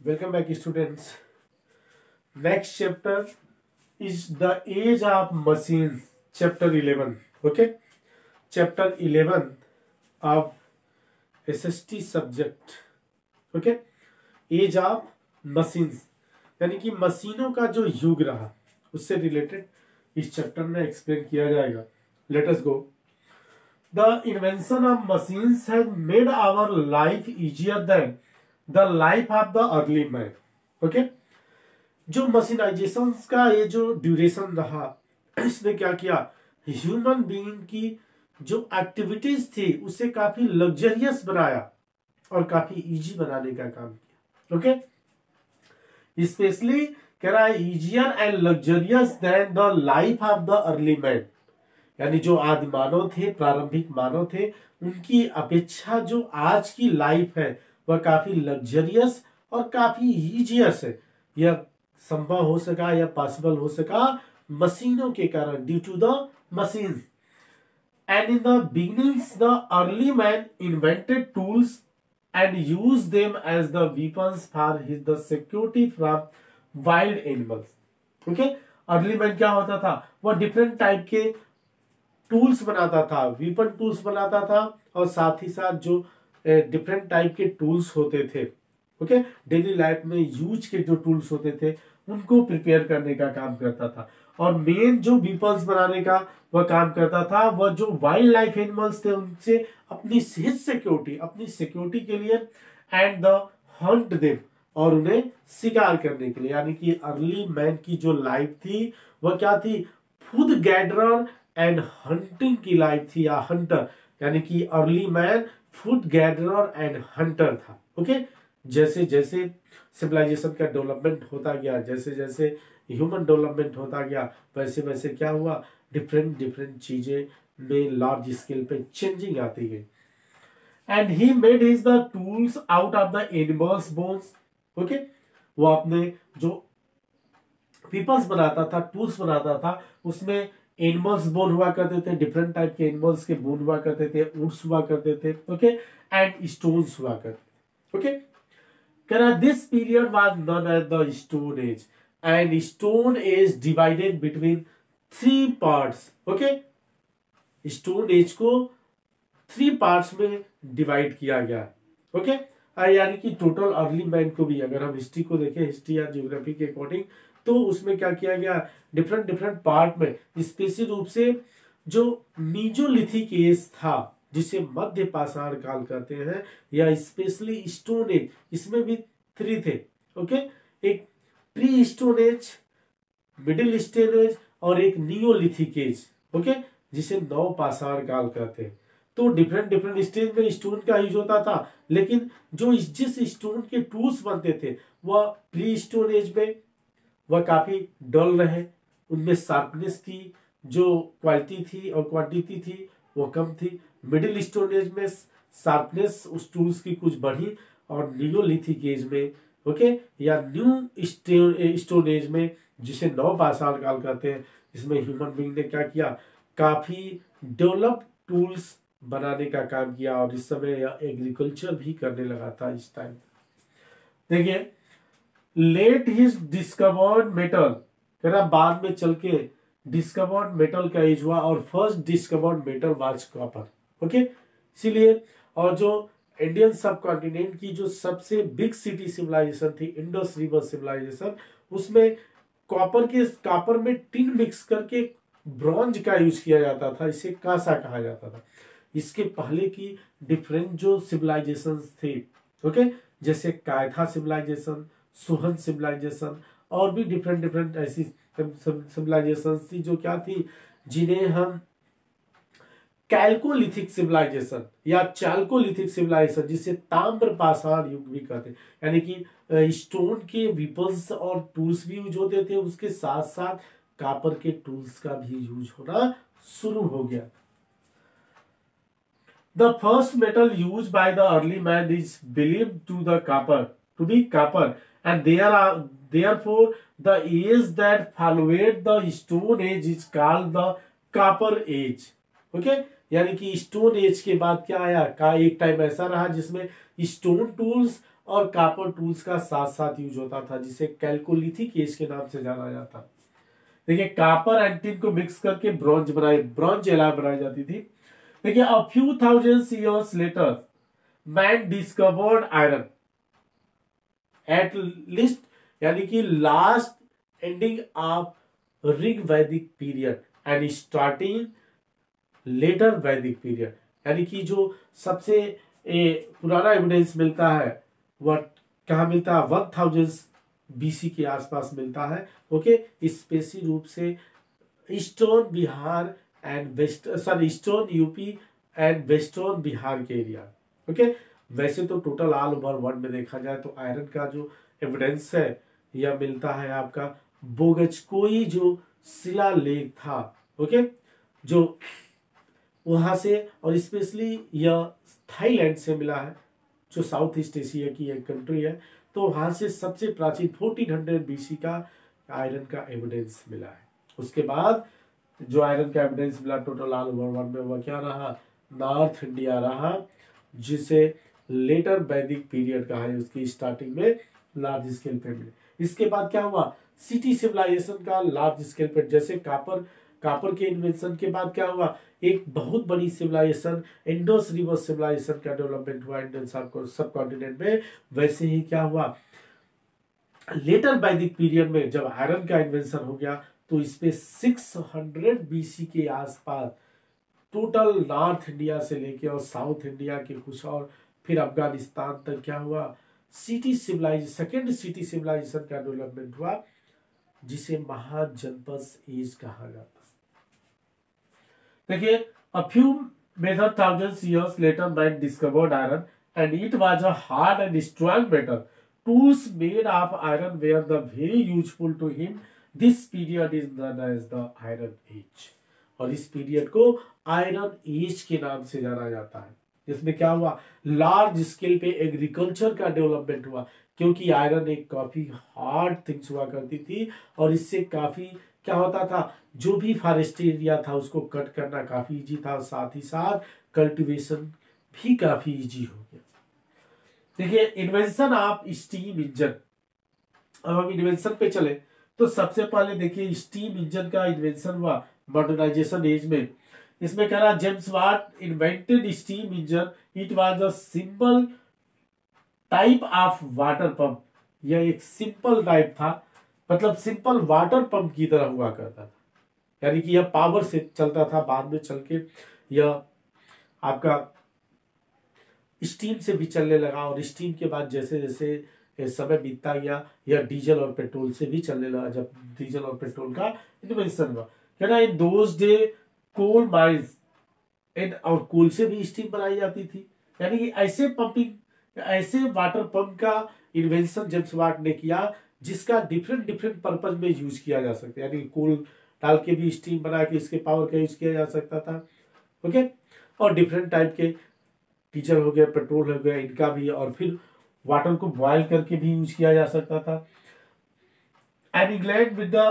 Welcome back, students. Next chapter is the age of machines. Chapter 11. Okay. Chapter 11 of SST subject. Okay. Age of machines. यानी कि मशीनों का जो युग रहा उससे रिलेटेड इस चैप्टर में एक्सप्लेन किया जाएगा. Let us go. The invention of machines has made our life easier than the life of the early man. Okay? जो मशीनाइजेशन का ये जो ड्यूरेशन रहा इसने क्या किया, ह्यूमन बीइंग की जो एक्टिविटीज थी उसे काफी लग्जरियस बनाया और काफी इजी बनाने का काम किया. ओके, स्पेशली कह रहा है easier and luxurious than the life of the early man. यानी जो आदि मानव थे, प्रारंभिक मानव थे, उनकी अपेक्षा जो आज की लाइफ है वह काफी लग्जरियस और काफी इजियस है. यह संभव हो सका या पॉसिबल हो सका मशीनों के कारण, due to the machines. And in the beginnings the early man invented tools and use them as the weapons for his the security from wild animals. Okay, early man क्या होता था, वह डिफरेंट टाइप के tools बनाता था, weapon tools बनाता था और साथ ही साथ जो डिफरेंट टाइप के टूल्स होते थे, ओके, डेली लाइफ में यूज के जो टूल्स होते थे उनको प्रिपेयर करने का काम करता था. और मेन जो वेपन्स बनाने का वह काम करता था, वह जो वाइल्ड लाइफ एनिमल्स थे उनसे अपनी सिक्योरिटी, अपनी सिक्योरिटी के लिए एंड द हंट देम, और उन्हें शिकार करने के लिए. यानी कि अर्ली मैन की जो लाइफ थी वह क्या थी, फूड गैदरर एंड हंटिंग की लाइफ थी, या हंटर. यानी कि early man food gatherer and Hunter था. ओके, जैसे जैसे सिविलाइजेशन का डेवलपमेंट होता गया, जैसे जैसे ह्यूमन डेवलपमेंट होता गया, वैसे वैसे क्या हुआ, डिफरेंट डिफरेंट चीजें में लार्ज स्केल पे चेंजिंग आती गई. And he made his the tools out of the animals bones. Okay, वो अपने जो पीपल्स बनाता था, टूल्स बनाता था, उसमें एनिमल्स बोन हुआ करते थे, डिफरेंट टाइप के एनिमल्स के बोन हुआ करते थे, वुड्स हुआ करते थे. ओके, एंड स्टोन्स हुआ करते थे. Okay, this period was known as the Stone Age, and Stone Age divided between 3 parts. Okay, Stone Age को 3 parts में डिवाइड किया गया. ओके, यानी कि टोटल अर्ली मैन को भी अगर हम हिस्ट्री को देखें, हिस्ट्री या ज्योग्राफी के अकॉर्डिंग, तो उसमें क्या किया गया, डिफरेंट डिफरेंट पार्ट में, स्पेशल रूप से जो मीजोलिथिक एज था जिसे मध्य पाषाण काल कहते हैं, या स्पेशली स्टोन एज, इसमें भी 3 थे. ओके, एक pre stone age, middle stone age और एक नियोलिथिक एज. ओके, जिसे नव पाषाण काल कहते हैं. तो डिफरेंट डिफरेंट स्टेज में स्टोन का यूज होता था, लेकिन जो जिस स्टोन के टूल्स बनते थे वह प्री स्टोन एज में वह काफी डल रहे, उनमें शार्पनेस की जो क्वालिटी थी और क्वांटिटी थी वो कम थी. मिडिल स्टोन एज में शार्पनेस उस टूल्स की कुछ बढ़ी, और नियोलिथिक एज में, ओके, या न्यू स्टोन एज में, जिसे नव पाषाण काल कहते हैं, इसमें ह्यूमन बीइंग ने क्या किया, काफी डेवलप्ड टूल्स बनाने का काम किया. और इस समय एग्रीकल्चर भी करने लगा था इस टाइम. देखिए, लेट हिज डिस्कवर्ड मेटल, बाद में चल के डिस्कवर्ड मेटल का एज हुआ, और first discovered metal was copper. Okay, इसीलिए, और जो इंडियन सब कॉन्टिनेंट की जो सबसे बिग सिटी सिविलाइजेशन थी, इंडस रिवर सिविलाइजेशन, उसमें कॉपर में टिन मिक्स करके ब्रॉन्ज का यूज किया जाता था, इसे कांसा कहा जाता था. इसके पहले की डिफरेंट जो सिविलाइजेशन थे, ओके, जैसे कायथा सिविलाइजेशन, सुहन सिविलाइजेशन, और भी डिफरेंट डिफरेंट ऐसी सिविलाइजेशन थी जो क्या थी, जिन्हें हम कैल्कोलिथिक सिविलाइजेशन या चाल्कोलिथिक सिविलाइजेशन, जिसे ताम्र पाषाण युग भी कहते हैं. यानी कि स्टोन के वेपन्स और टूल्स भी यूज होते थे, उसके साथ साथ कॉपर के टूल्स का भी यूज होना शुरू हो गया. The first metal used by the early man is believed to be copper, and therefore the age that followed the Stone Age is called the Copper Age. Okay, यानी कि stone age के बाद क्या आया, का एक टाइम ऐसा रहा जिसमें स्टोन टूल्स और कापर टूल्स का साथ साथ यूज होता था, जिसे कैलकोलिथिक एज के नाम से जाना जाता। देखिए कापर एंड टिन को मिक्स करके ब्रॉन्ज एलॉय बनाई जाती थी। देखिए a few thousand years later man discovered iron at least, यानी कि लास्ट एंडिंग ऑफ ऋग वैदिक पीरियड एंड स्टार्टिंग लेटर वैदिक पीरियड, यानी कि जो सबसे पुराना एविडेंस मिलता है वह कहाँ मिलता है, 1000 BC के आसपास मिलता है। ओके, स्पेशली रूप से eastern Bihar and eastern UP and western Bihar के एरिया। ओके, वैसे तो टोटल ऑल ओवर वर्ल्ड में देखा जाए तो आयरन का जो एविडेंस है यह मिलता है आपका बोगचकोई जो शिलालेख था। ओके, जो वहां से, और स्पेशली यह थाईलैंड से मिला है, जो साउथ ईस्ट एशिया की एक कंट्री है, तो वहां से सबसे प्राचीन 1400 BC का आयरन का एविडेंस मिला है। उसके बाद जो आयरन का एविडेंस मिला टोटल ऑल ओवर वर्ल्ड में वह क्या रहा, नॉर्थ इंडिया रहा, जिसे लेटर वैदिक पीरियड कहा है। उसकी स्टार्टिंग में लार्ज स्केल पे मिले। इसके बाद क्या हुआ, सिटी सिविलाइजेशन का लार्ज स्केल पे, जैसे कापर के इन्वेंशन के बाद क्या हुआ, एक बहुत बड़ी सिविलाइजेशन इंडस रिवर सिविलाइजेशन का डेवलपमेंट हुआ इंडियन सब कॉन्टिनेंट में। वैसे ही क्या हुआ, लेटर वैदिक पीरियड में जब आयरन का इन्वेंशन हो गया तो इसपे 600 BC के आसपास टोटल नॉर्थ इंडिया से लेके और साउथ इंडिया के कुछ और फिर अफगानिस्तान तक क्या हुआ, सेकेंड सिटी सिविलाइजेशन का डेवलपमेंट हुआ, जिसे महाजनपद एज कहा जाता। देखिए a few many thousands years later man discovered iron and it was a hard and strong metal. Tools made of iron were the very useful to him. This period is known as the Iron Age. और इस period को iron age के नाम से जाना जाता है। इसमें क्या हुआ, लार्ज स्केल पे एग्रीकल्चर का डेवलपमेंट हुआ, क्योंकि आयरन एक काफी हार्ड थिंग्स हुआ करती थी और इससे काफी क्या होता था, जो भी फॉरेस्ट एरिया था उसको कट करना काफी इजी था, साथ ही साथ कल्टीवेशन भी काफी इजी हो गया। देखिए इन्वेंशन ऑफ स्टीम इंजन, अब हम इन्वेंशन पे चले तो सबसे पहले देखिए स्टीम इंजन का इन्वेंशन हुआ मॉडर्नाइजेशन एज में। इसमें कह रहा James Watt invented steam engine, it was a simple type of water pump. यह एक सिंपल टाइप था, मतलब सिंपल वाटर पंप की तरह हुआ करता था, यानी कि यह पावर से चलता था। बाद में चल के यह आपका स्टीम से भी चलने लगा और स्टीम के बाद जैसे जैसे समय बीतता गया यह डीजल और पेट्रोल से भी चलने लगा, जब डीजल और पेट्रोल का इन्वेंशन हुआ। कहना in those day coal mines और कोल से भी स्टीम बनाई जाती थी, यानी कि ऐसे पंपिंग, ऐसे वाटर पंप का इन्वेंशन जेम्स वाट ने किया जिसका डिफरेंट डिफरेंट पर्पज में यूज किया जा सकता है, यानी कोल डाल के भी स्टीम बना के इसके पावर का यूज किया जा सकता था। ओके, और डिफरेंट टाइप के डीजल हो गया, पेट्रोल हो गया, इनका भी, और फिर वाटर को बॉयल करके भी यूज किया जा सकता था। And England with the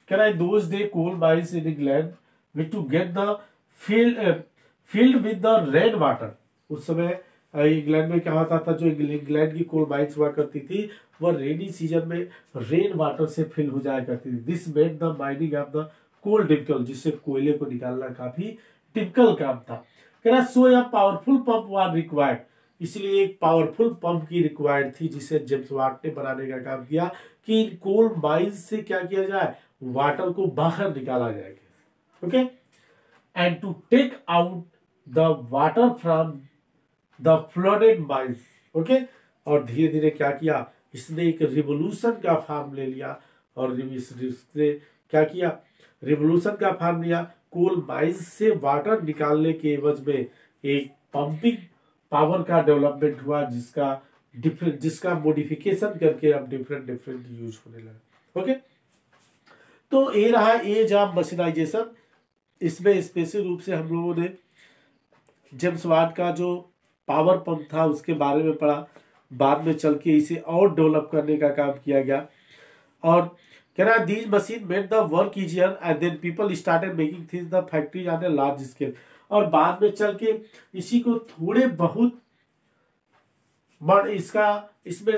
can I those day coal mines in England with to get the field with the rain water. उस समय इंग्लैंड में क्या होता था, जो इंग्लैंड की कोल माइंस हुआ करती थी वह रेनी सीजन में रेन वाटर से फिल हो जाया करती थी। This made the mining of the coal difficult, जिससे कोयले को निकालना काफी डिफिकल्ट काम था। कहना सो या पावरफुल पंप वाज रिक्वायर्ड, इसलिए एक पावरफुल पंप की रिक्वायर्ड थी जिसे जेम्स वाट ने बनाने का काम किया कि इन कोल माइंस से क्या किया जाए, वाटर को बाहर निकाला जाएगा। Okay, and to take out the water from the flooded mines. Okay, और धीरे धीरे क्या किया, इसने एक रिवोल्यूशन का फॉर्म ले लिया और इसने क्या किया, रिवोल्यूशन का फॉर्म लिया। कोल माइंस से वाटर निकालने के एवज में एक पंपिंग पावर का डेवलपमेंट हुआ, जिसका मॉडिफिकेशन करके अब डिफरेंट यूज होने लगा। ओके, तो ये रहा एज ऑफ मशीनाइजेशन। इसमें स्पेशल रूप से हम लोगों ने जेम्स वाट का जो पावर पंप था उसके बारे में पढ़ा, बाद में चल के इसे और डेवलप करने का काम किया गया। और कह रहा है these machine made the work easier and then people started making things the factories on a large scale. और बाद में चल के इसी को थोड़े बहुत बट इसमें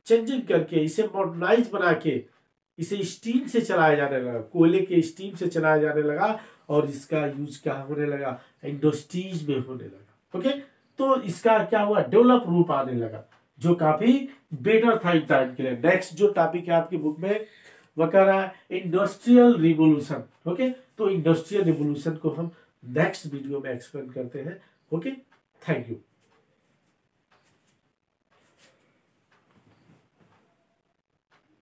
चेंजिंग करके इसे मॉडर्नाइज बना के इसे स्टीम से चलाया जाने लगा, कोयले के स्टीम से चलाया जाने लगा, और इसका यूज क्या होने लगा, इंडस्ट्रीज में होने लगा। ओके, तो इसका क्या हुआ, डेवलप रूप आने लगा, जो काफी बेटर था इन टाइम के लिए। नेक्स्ट जो टॉपिक है आपकी बुक में वह कह रहा है इंडस्ट्रियल रिवोल्यूशन। ओके, तो इंडस्ट्रियल रिवोल्यूशन को हम नेक्स्ट वीडियो में एक्सप्लेन करते हैं। Okay, thank you.